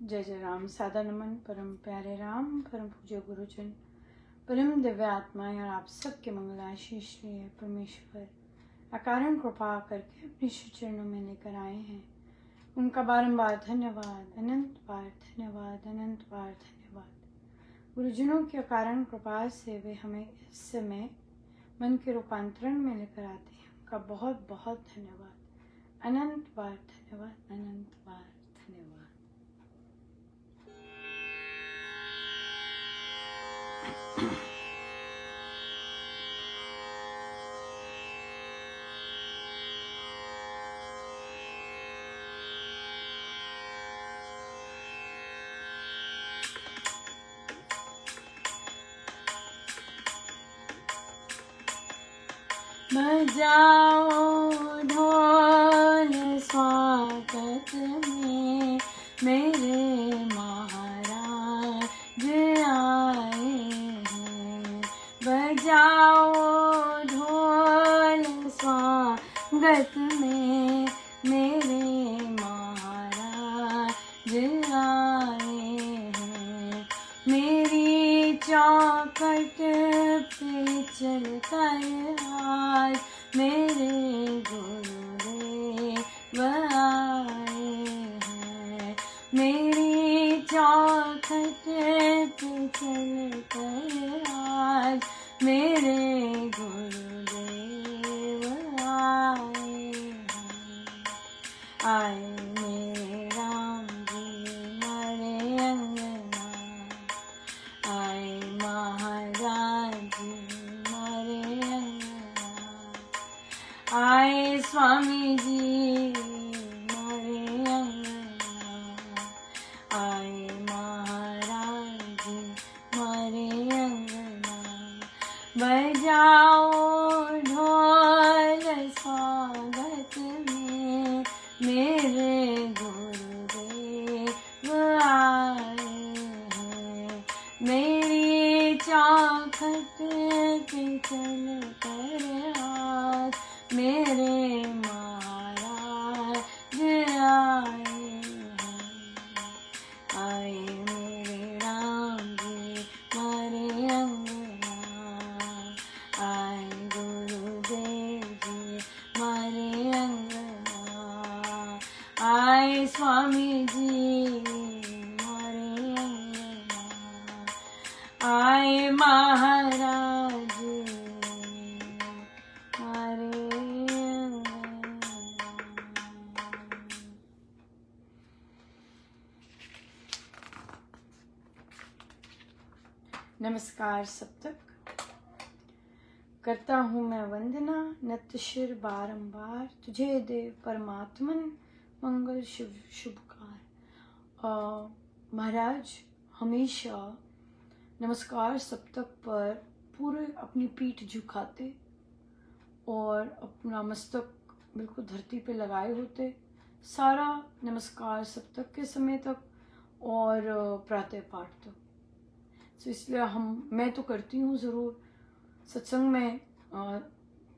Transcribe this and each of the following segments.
जय जय राम। सादा नमन परम प्यारे राम, परम पूज्य गुरुजन, परम दिव्य आत्माएं और आप सबके मंगलाशीष लिए परमेश्वर अकारण कृपा करके अपने श्री चरणों में लेकर आए हैं। उनका बारंबार धन्यवाद, अनंत बार धन्यवाद, अनंत बार धन्यवाद। गुरुजनों की अकारण कृपा से वे हमें इस समय मन के रूपांतरण में लेकर आते हैं। उनका बहुत बहुत धन्यवाद, अनंत बार धन्यवाद, अनंत बार धन्यवाद। बजाओ ढोल स्वागत में, मेरे महाराज आए हैं। बजाओ ढोल स्वागत में, मेरे महाराज आए हैं। मेरी चौखट पे चलकर आज मेरे गुरुदेव आए हैं। मेरी चौखट पे चलकर आज मेरे गुरुदेव आए हैं। आए मेरे राम जी हमारे अंगना, आए महाराज जी हमारे अंगना, आए स्वामी जी हमारे अंगना, आए महाराज जी हमारे अंगना। बजाओ ढोल स्वागत में, मेरे गुरुदेव आए हैं। मेरी चौखट पे चल कर आज मेरे महाराज आए हैं। आए मेरे राम जी हमारे अंगना, आए गुरुदेव जी हमारे अंगना, आए स्वामी जी हमारे अंगना, आए महाराज हमारे अंगना। नमस्कार सब तक। करता हूँ मैं वंदना नत शिर बारंबार, तुझे दे परमात्मन मंगल शुभ शुभकार। महाराज हमेशा नमस्कार सप्तक पर पूरे अपनी पीठ झुकाते और अपना मस्तक बिल्कुल धरती पे लगाए होते, सारा नमस्कार सप्तक के समय तक और प्रातः पाठ तक। तो इसलिए मैं तो करती हूँ ज़रूर सत्संग में,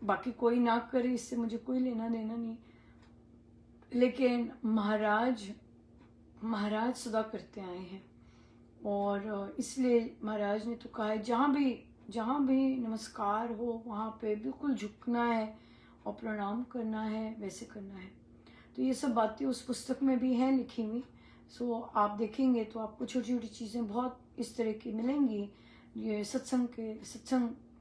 बाकी कोई ना करे इससे मुझे कोई लेना देना नहीं, लेकिन महाराज सदा करते आए हैं। और इसलिए महाराज ने तो कहा है जहाँ भी नमस्कार हो वहाँ पे बिल्कुल झुकना है और प्रणाम करना है, वैसे करना है। तो ये सब बातें उस पुस्तक में भी हैं लिखी हुई। सो आप देखेंगे तो आपको छोटी छोटी चीज़ें बहुत इस तरह की मिलेंगी। ये सत्संग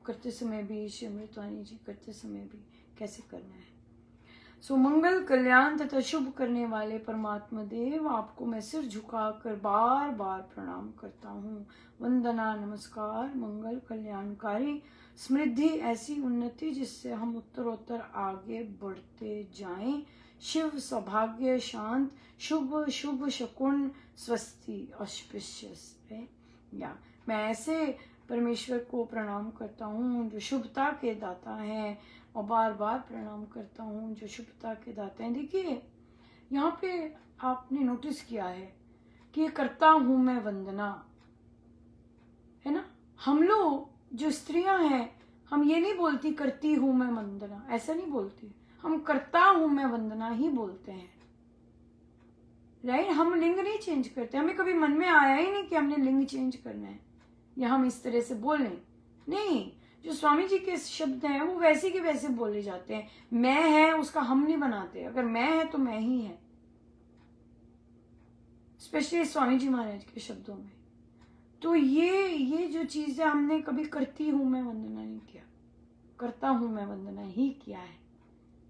करते समय भी, श्री अमृतवाणी जी करते समय भी कैसे करना है। सो मंगल कल्याण तथा शुभ करने वाले परमात्मा देव, आपको मैं सिर झुकाकर बार बार प्रणाम करता हूँ। वंदना नमस्कार मंगल कल्याणकारी, समृद्धि ऐसी उन्नति जिससे हम उत्तरोत्तर आगे बढ़ते जाएं। शिव सौभाग्य शांत शुभ शुभ शकुन स्वस्ति औस्पिष्य। या मैं ऐसे परमेश्वर को प्रणाम करता हूँ जो शुभता के दाता हैं, और बार बार प्रणाम करता हूँ जो शुभता के दाता हैं। देखिए यहाँ पे आपने नोटिस किया है कि करता हूँ मैं वंदना, है ना। हम लोग जो स्त्रियां हैं हम ये नहीं बोलती करती हूँ मैं वंदना, ऐसा नहीं बोलती, हम करता हूँ मैं वंदना ही बोलते हैं। राइट। हम लिंग नहीं चेंज करते, हमें कभी मन में आया ही नहीं कि हमने लिंग चेंज करना है या हम इस तरह से बोलें, नहीं। जो स्वामी जी के शब्द हैं वो वैसे के वैसे बोले जाते हैं। मैं है उसका हम नहीं बनाते, अगर मैं है तो मैं ही है, स्पेशली स्वामी जी महाराज के शब्दों में। तो ये जो चीज है, हमने कभी करती हूं मैं वंदना नहीं किया, करता हूं मैं वंदना ही किया है,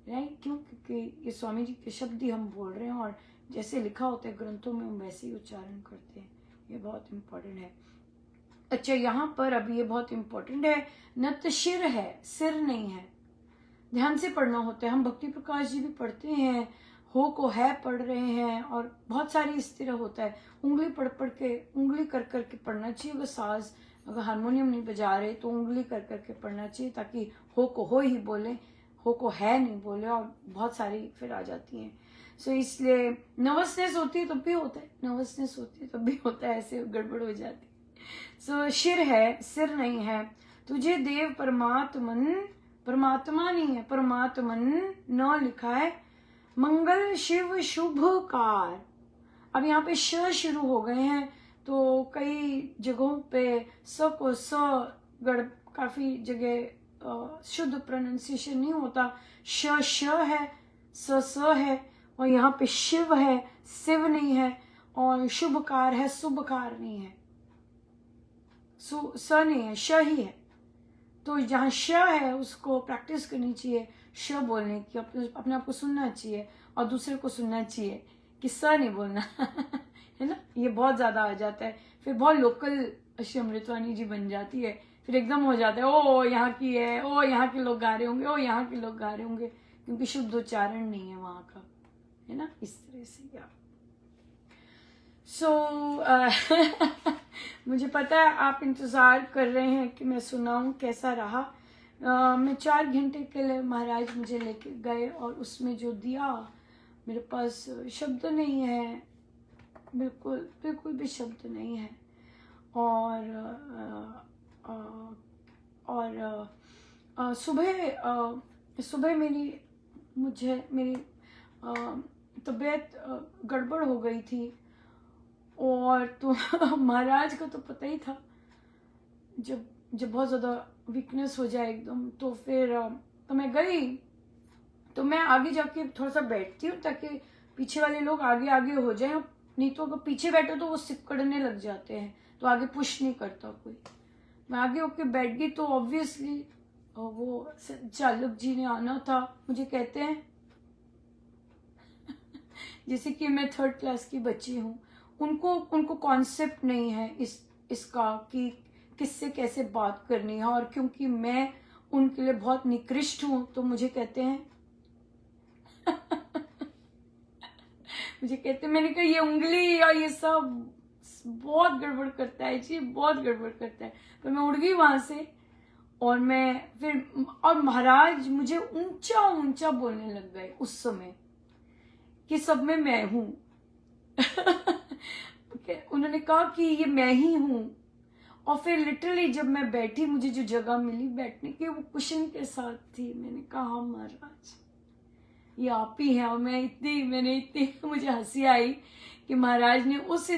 राइट। क्यों? क्योंकि ये स्वामी जी के शब्द ही हम बोल रहे हैं और जैसे लिखा होता है ग्रंथों में हम वैसे ही उच्चारण करते हैं। ये बहुत इम्पोर्टेंट है। अच्छा, यहाँ पर अभी ये बहुत इम्पोर्टेंट है, नत शिर है, सिर नहीं है। ध्यान से पढ़ना होता है। हम भक्ति प्रकाश जी भी पढ़ते हैं, हो को है पढ़ रहे हैं, और बहुत सारी इस तरह होता है, उंगली पढ़ पढ़ के, उंगली कर करके पढ़ना चाहिए। अगर साज, अगर हारमोनियम नहीं बजा रहे तो उंगली कर करके पढ़ना चाहिए, ताकि हो को हो ही बोले, हो को है नहीं बोले, और बहुत सारी फिर आ जाती हैं। सो इसलिए नर्वसनेस होती है तब भी होता है, नर्वसनेस होती है तब भी होता है, ऐसे गड़बड़ हो जाती है। सो शिर है, सिर नहीं है। तुझे देव परमात्मन, परमात्मा नहीं है, परमात्मन न लिखा है। मंगल शिव शुभकार। अब यहाँ पे श शुरू हो गए हैं, तो कई जगहों पे स को स गड़, काफी जगह शुद्ध प्रोनाउंसिएशन नहीं होता। श है, स है, और यहाँ पे शिव है, शिव नहीं है, और शुभकार है, शुभकार नहीं है, स नहीं है, श ही है। तो जहाँ श है उसको प्रैक्टिस करनी चाहिए, श बोलने की, अपने आप को सुनना चाहिए और दूसरे को सुनना चाहिए कि स नहीं बोलना है ना। ये बहुत ज्यादा आ जाता है, फिर बहुत लोकल श्री अमृतवाणी जी बन जाती है, फिर एकदम हो जाता है ओ यहाँ की है, ओ यहाँ के लोग गा रहे होंगे, ओ यहाँ के लोग गा रहे होंगे, क्योंकि शुद्ध उच्चारण नहीं है वहाँ का, है ना, इस तरह से। या मुझे पता है आप इंतज़ार कर रहे हैं कि मैं सुनाऊं कैसा रहा। मैं 4 घंटे के लिए महाराज मुझे लेके गए, और उसमें जो दिया, मेरे पास शब्द नहीं है, बिल्कुल बिल्कुल भी शब्द नहीं है। और सुबह मेरी तबीयत गड़बड़ हो गई थी, और तो महाराज को तो पता ही था, जब बहुत ज़्यादा वीकनेस हो जाए एकदम, तो फिर तो मैं गई, तो मैं आगे जाके थोड़ा सा बैठती हूँ ताकि पीछे वाले लोग आगे आगे हो जाएं, नहीं तो अगर पीछे बैठो तो वो सिकुड़ने लग जाते हैं, तो आगे पुश नहीं करता कोई। मैं आगे होके बैठ गई, तो ऑब्वियसली वो चालक जी ने आना था, मुझे कहते हैं जैसे कि मैं 3rd क्लास की बच्ची हूँ, उनको कॉन्सेप्ट नहीं है इसका कि किससे कैसे बात करनी है, और क्योंकि मैं उनके लिए बहुत निकृष्ट हूं, तो मुझे कहते हैं मुझे कहते हैं, मैंने कहा ये उंगली और ये सब बहुत गड़बड़ करता है जी, बहुत गड़बड़ करता है। पर मैं उड़ गई वहां से, और महाराज मुझे ऊंचा ऊंचा बोलने लग गए उस समय कि सब में मैं हूं उन्होंने कहा कि ये मैं ही हूं, और फिर लिटरली जब मैं बैठी, मुझे जो जगह मिली बैठने की, वो कुशन के साथ थी। मैंने कहा हाँ महाराज, ये आप ही हैं। और मैंने इतनी मुझे हंसी आई कि महाराज ने उस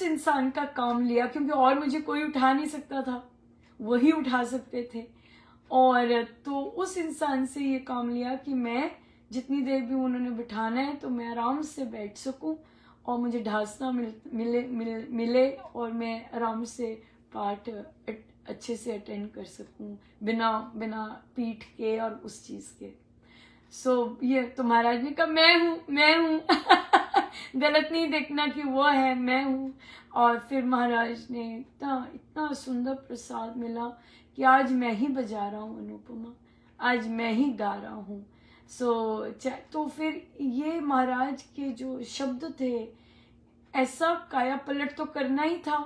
इंसान का काम लिया, क्योंकि और मुझे कोई उठा नहीं सकता था, वही उठा सकते थे। और तो उस इंसान से ये काम लिया कि मैं जितनी देर भी उन्होंने बिठाना है तो मैं आराम से बैठ सकूं, और मुझे ढांसना मिले और मैं आराम से पाठ अच्छे से अटेंड कर सकूं, बिना पीठ के और उस चीज के। ये तो महाराज ने कहा मैं हूँ गलत नहीं देखना कि वो है, मैं हूँ। और फिर महाराज ने इतना सुंदर प्रसाद मिला कि आज मैं ही बजा रहा हूँ अनुपमा, आज मैं ही गा रहा हूँ। तो फिर ये महाराज के जो शब्द थे, ऐसा काया पलट तो करना ही था,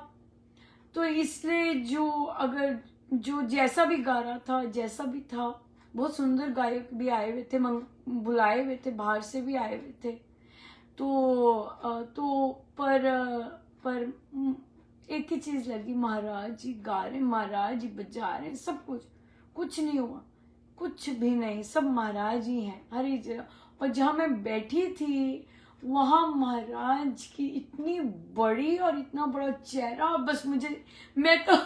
तो इसलिए जो जैसा भी गा रहा था, जैसा भी था, बहुत सुंदर गायक भी आए हुए थे, बुलाए हुए थे, बाहर से भी आए हुए थे। पर एक ही चीज लगी, महाराज जी गा रहे, महाराज जी बजा रहे, सब कुछ नहीं हुआ, कुछ भी नहीं, सब महाराज ही हैं हर एक जगह। और जहाँ मैं बैठी थी वहाँ महाराज की इतनी बड़ी और इतना बड़ा चेहरा, बस मुझे, मैं तो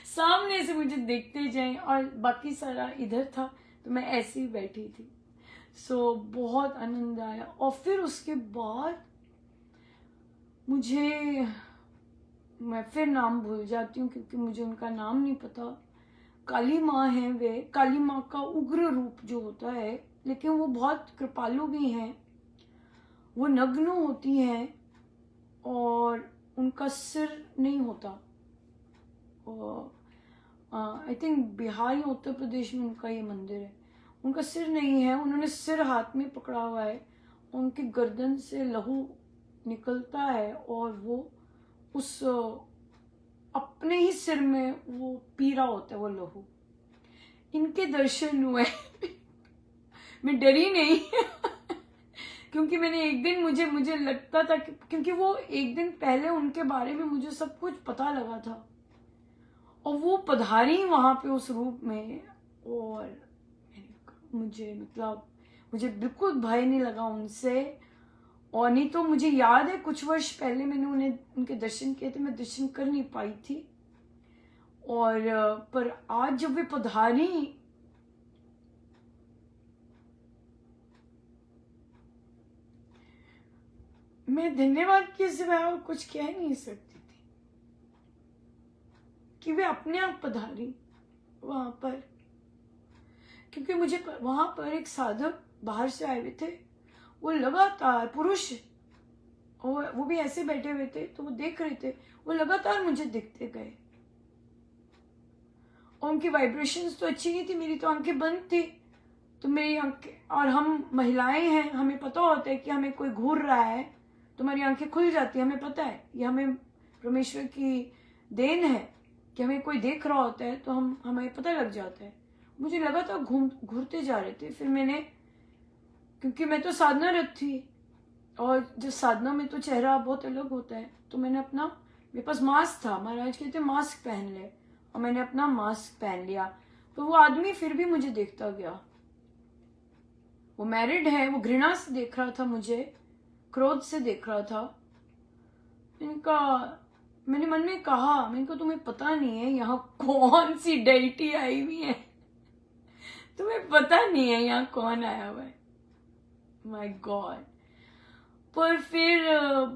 सामने से मुझे देखते जाए और बाकी सारा इधर था, तो मैं ऐसे ही बैठी थी। सो बहुत आनंद आया। और फिर उसके बाद मुझे, मैं फिर नाम भूल जाती हूँ क्योंकि मुझे उनका नाम नहीं पता। काली माँ हैं वे, काली माँ का उग्र रूप जो होता है, लेकिन वो बहुत कृपालु भी हैं। वो नग्न होती हैं और उनका सिर नहीं होता। आई थिंक बिहार या उत्तर प्रदेश में उनका ये मंदिर है। उनका सिर नहीं है, उन्होंने सिर हाथ में पकड़ा हुआ है, उनकी गर्दन से लहू निकलता है और वो उस अपने ही सिर में वो पी रहा होता है वो लहू। इनके दर्शन हुए मैं डरी नहीं क्योंकि मैंने एक दिन, मुझे लगता था कि, क्योंकि वो एक दिन पहले उनके बारे में मुझे सब कुछ पता लगा था और वो पधारी वहां पे उस रूप में, और मुझे बिल्कुल भय नहीं लगा उनसे। और नहीं तो मुझे याद है कुछ वर्ष पहले मैंने उनके दर्शन किए थे, मैं दर्शन कर नहीं पाई थी। और पर आज जब वे पधारी, मैं धन्यवाद के सिवाय और कुछ कह नहीं सकती थी कि वे अपने आप पधारी वहां पर। क्योंकि मुझे वहां पर एक साधक बाहर से आए हुए थे, वो लगातार पुरुष, और वो भी ऐसे बैठे हुए थे, तो वो देख रहे थे, वो लगातार मुझे दिखते गए। और उनकी वाइब्रेशंस तो अच्छी नहीं थी, मेरी तो आंखें बंद थी, तो मेरी आंखें, और हम महिलाएं हैं, हमें पता होता है कि हमें कोई घूर रहा है तो हमारी आंखें खुल जाती है, हमें पता है, ये हमें परमेश्वर की देन है कि हमें कोई देख रहा होता है तो हमें पता लग जाता है। मुझे लगा था घूरते जा रहे थे। फिर मैंने, क्योंकि मैं तो साधना रत थी और जब साधना में तो चेहरा बहुत अलग होता है, तो मैंने अपना, मेरे पास मास्क था, महाराज कहते मास्क पहन ले, और मैंने अपना मास्क पहन लिया। तो वो आदमी फिर भी मुझे देखता गया। वो मैरिड है, वो घृणा से देख रहा था मुझे, क्रोध से देख रहा था। मैंने मन में कहा, मैंने कहा तुम्हें पता नहीं है यहाँ कौन सी डेटी आई हुई है, तुम्हें पता नहीं है यहाँ कौन आया हुआ है। My God. पर फिर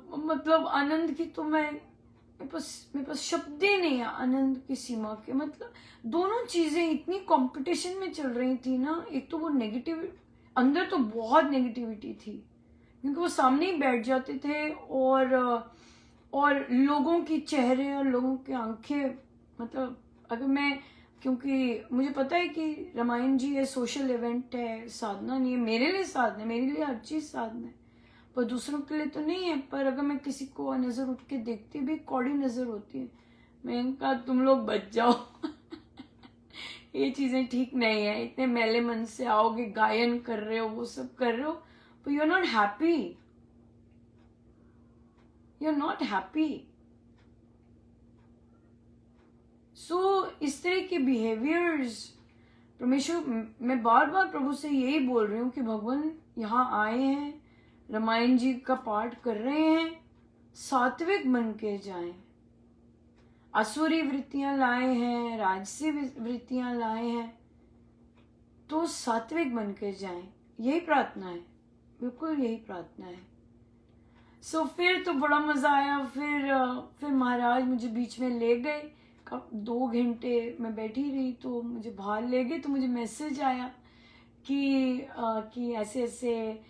मतलब आनंद की तो मेरे पास शब्द ही नहीं है आनंद की सीमा के। मतलब दोनों चीजें इतनी कंपटीशन में चल रही थी ना। एक तो वो नेगेटिव, अंदर तो बहुत नेगेटिविटी थी क्योंकि वो सामने ही बैठ जाते थे, और लोगों की चेहरे और लोगों की आंखें, मतलब अगर मैं, क्योंकि मुझे पता है कि रामायण जी ये सोशल इवेंट है, साधना नहीं है। मेरे लिए साधना है, मेरे लिए हर चीज साधना है, पर दूसरों के लिए तो नहीं है। पर अगर मैं किसी को नजर उठ के देखती भी, कौड़ी नजर होती है, मैं कहा तुम लोग बच जाओ ये चीजें ठीक नहीं है। इतने मैले मन से आओगे, गायन कर रहे हो, वो सब कर रहे हो, पर you are not happy, you are not happy. So इस तरह के बिहेवियर्स, परमेश्वर, मैं बार बार प्रभु से यही बोल रही हूँ कि भगवान यहाँ आए हैं, रामायण जी का पाठ कर रहे हैं, सात्विक बन के जाएं। असुरी वृत्तियां लाए हैं, राजसी वृत्तियां लाए हैं, तो सात्विक बन के जाएं। यही प्रार्थना है, बिल्कुल यही प्रार्थना है। सो फिर तो बड़ा मजा आया। फिर महाराज मुझे बीच में ले गए, 2 घंटे मैं बैठी रही, तो मुझे बाहर ले गए। तो मुझे मैसेज आया कि ऐसे ऐसे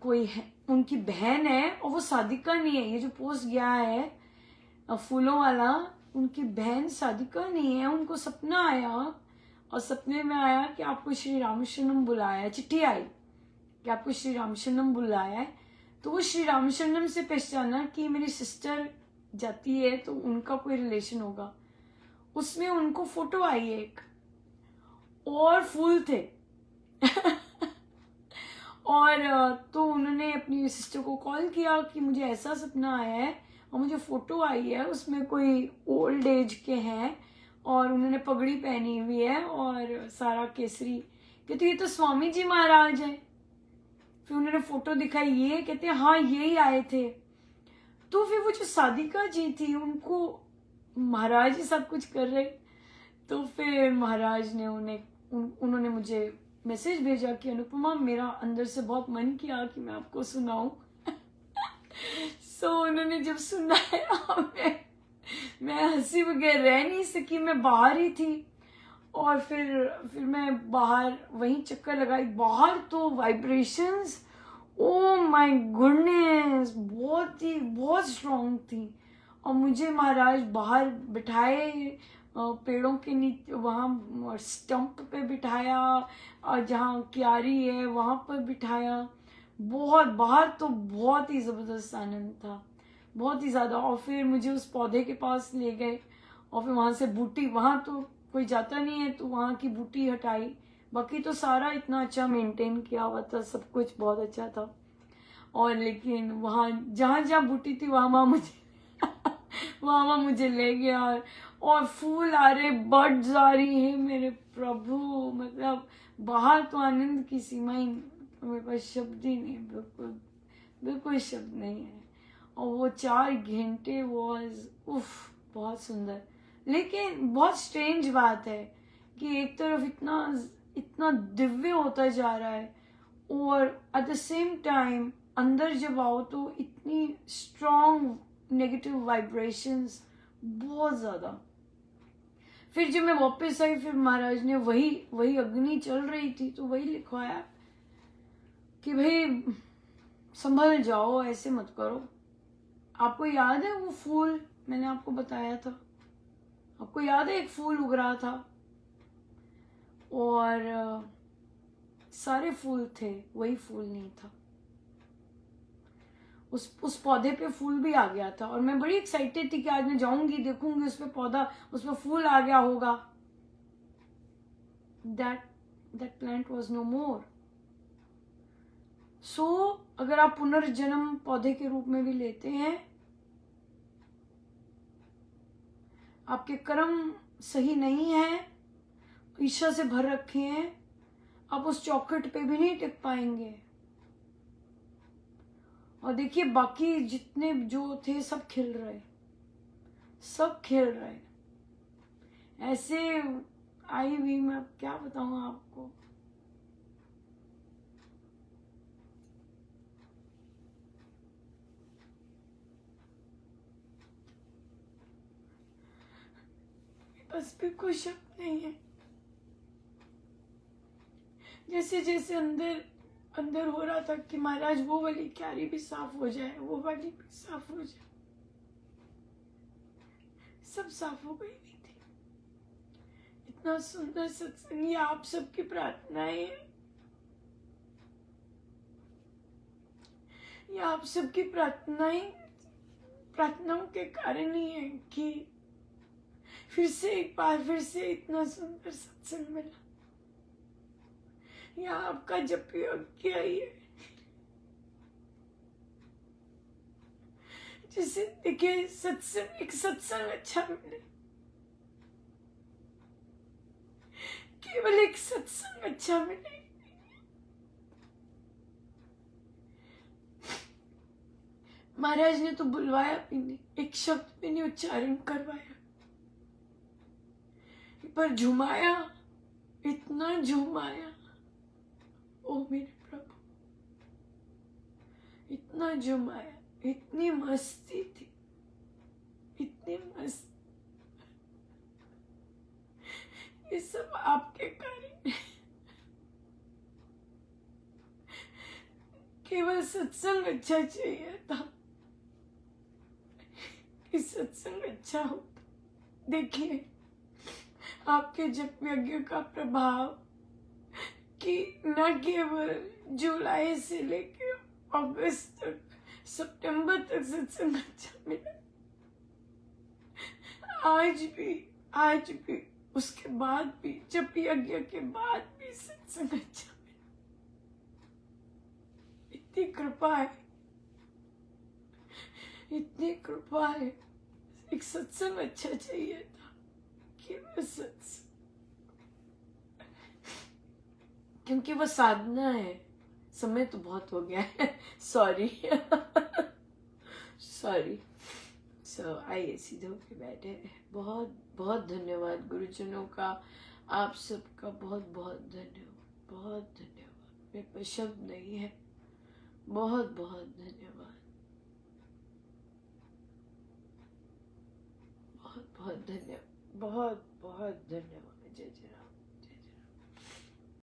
कोई है, उनकी बहन है, और वो साधिका नहीं है। ये जो पोस्ट गया है फूलों वाला, उनकी बहन साधिका नहीं है। उनको सपना आया, और सपने में आया कि आपको श्री रामशरणम बुलाया है, चिट्ठी आई कि आपको श्री रामशरणम बुलाया है। तो वो श्री रामशरणम से पहचाना कि मेरी सिस्टर जाती है, तो उनका कोई रिलेशन होगा। उसमें उनको फोटो आई एक, और फूल थे और तो उन्होंने अपनी सिस्टर को कॉल किया कि मुझे ऐसा सपना आया है और मुझे फोटो आई है, उसमें कोई ओल्ड एज के हैं और उन्होंने पगड़ी पहनी हुई है और सारा केसरी। कहते ये तो स्वामी जी महाराज है। फिर उन्होंने फोटो दिखाई, ये कहते हैं हाँ यही आए थे। तो फिर वो जो साधिका जी थी उनको महाराज ही सब कुछ कर रहे। तो फिर महाराज ने उन्होंने मुझे मैसेज भेजा कि अनुपमा, मेरा अंदर से बहुत मन किया कि मैं आपको सुनाऊं। सो उन्होंने जब सुनाया मैं हंसी बगैर रह नहीं सकी, मैं बाहर ही थी। और फिर मैं बाहर वहीं चक्कर लगाई। बाहर तो वाइब्रेशंस, ओ माय गुडनेस, बहुत स्ट्रॉन्ग थी। और मुझे महाराज बाहर बिठाए, पेड़ों के नीचे, वहाँ स्टंप पे बिठाया, और जहाँ क्यारी है वहाँ पर बिठाया। बहुत बाहर तो बहुत ही ज़बरदस्त आनंद था, बहुत ही ज़्यादा। और फिर मुझे उस पौधे के पास ले गए, और फिर वहाँ से बूटी, वहाँ तो कोई जाता नहीं है, तो वहाँ की बूटी हटाई। बाकी तो सारा इतना अच्छा मेंटेन किया हुआ था, सब कुछ बहुत अच्छा था। और लेकिन वहाँ जहाँ जहाँ बूटी थी वहाँ मुझे वहाँ मुझे ले गया। और फूल आ रहे, बर्ड्स आ रही है, मेरे प्रभु, मतलब बाहर तो आनंद की सीमा ही, मेरे पास शब्द ही नहीं, बिल्कुल बिल्कुल शब्द नहीं है। और वो 4 घंटे वॉज उफ, बहुत सुंदर। लेकिन बहुत स्ट्रेंज बात है कि एक तरफ इतना इतना दिव्य होता जा रहा है, और एट द सेम टाइम अंदर जब आओ तो इतनी स्ट्रॉन्ग नेगेटिव वाइब्रेशंस, बहुत ज़्यादा। फिर जब मैं वापस आई, फिर महाराज ने वही अग्नि चल रही थी, तो वही लिखवाया कि भाई संभल जाओ, ऐसे मत करो। आपको याद है वो फूल मैंने आपको बताया था? आपको याद है एक फूल उग रहा था, और सारे फूल थे, वही फूल नहीं था। उस पौधे पे फूल भी आ गया था, और मैं बड़ी एक्साइटेड थी कि आज मैं जाऊंगी, देखूंगी उस पे पौधा, उस पे फूल आ गया होगा। that plant was no more. सो अगर आप पुनर्जन्म पौधे के रूप में भी लेते हैं, आपके कर्म सही नहीं है, ईर्ष्या से भर रखे हैं, आप उस चौखट पे भी नहीं टिक पाएंगे। और देखिए बाकी जितने जो थे सब खिल रहे, सब खिल रहे। ऐसे आई हुई, मैं क्या बताऊं आपको। बस भी कोई शब्द नहीं है। जैसे जैसे अंदर हो रहा था कि महाराज वो वाली क्यारी भी साफ हो जाए, वो वाली भी साफ हो जाए, सब साफ हो गई नहीं थी। इतना सुंदर सत्संग, ये आप सबकी प्रार्थनाएं हैं, ये आप सबकी प्रार्थनाओं के कारण ही है कि फिर से एक बार फिर से इतना सुंदर सत्संग मिला। यह आपका जब भी किया ही है, जिसे देखिए एक सत्संग अच्छा मिले, केवल एक सत्संग अच्छा मिले, महाराज ने तो बुलवाया भी नहीं, एक शब्द भी नहीं उच्चारण करवाया, पर झुमाया, इतना झुमाया, ओ मेरे प्रभु, इतना झुमाया, इतनी मस्ती थी, इतनी मस्त। ये सब आपके कारण है। केवल सत्संग अच्छा चाहिए था कि सत्संग अच्छा हो। देखिए आपके जप यज्ञ का प्रभाव कि न केवल जुलाई से लेकर अगस्त तक, सितंबर तक सत्संग अच्छा मिला, आज भी उसके बाद भी, जप यज्ञ के बाद भी सत्संग अच्छा मिला। इतनी कृपा है, इतनी कृपा है। एक सत्संग अच्छा चाहिए था, केवल सत्संग, क्योंकि वो साधना है, समय तो बहुत हो गया है। सॉरी। सॉरी। सो आइए सीधे होके बैठे। बहुत बहुत धन्यवाद गुरुजनों का, आप सबका बहुत बहुत धन्यवाद, बहुत धन्यवाद। मेरे पास शब्द नहीं है। बहुत बहुत धन्यवाद, बहुत बहुत धन्यवाद, बहुत बहुत धन्यवाद। जय जय राम।